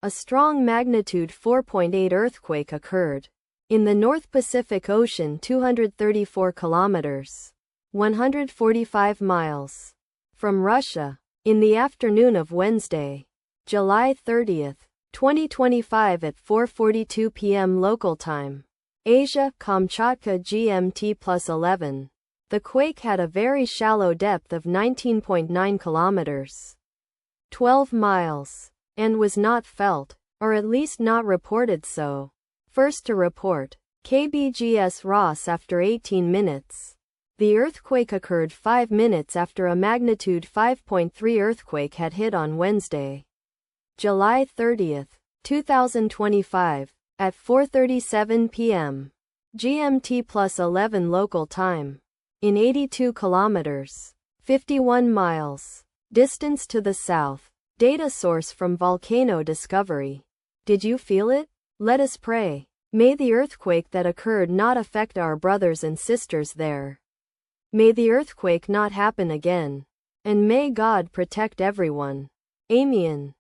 A strong magnitude 4.8 earthquake occurred in the North Pacific Ocean 234 kilometers, 145 miles from Russia in the afternoon of Wednesday, July 30, 2025 at 4:42 p.m. local time. Asia, Kamchatka GMT +11. The quake had a very shallow depth of 19.9 kilometers, 12 miles, and was not felt, or at least not reported so. First to report, KBGS Ross after 18 minutes. The earthquake occurred 5 minutes after a magnitude 5.3 earthquake had hit on Wednesday, July 30, 2025, at 4:37 p.m. GMT +11 local time. In 82 kilometers, 51 miles, distance to the south. Data source from Volcano Discovery. Did you feel it? Let us pray. May the earthquake that occurred not affect our brothers and sisters there. May the earthquake not happen again. And may God protect everyone. Amen.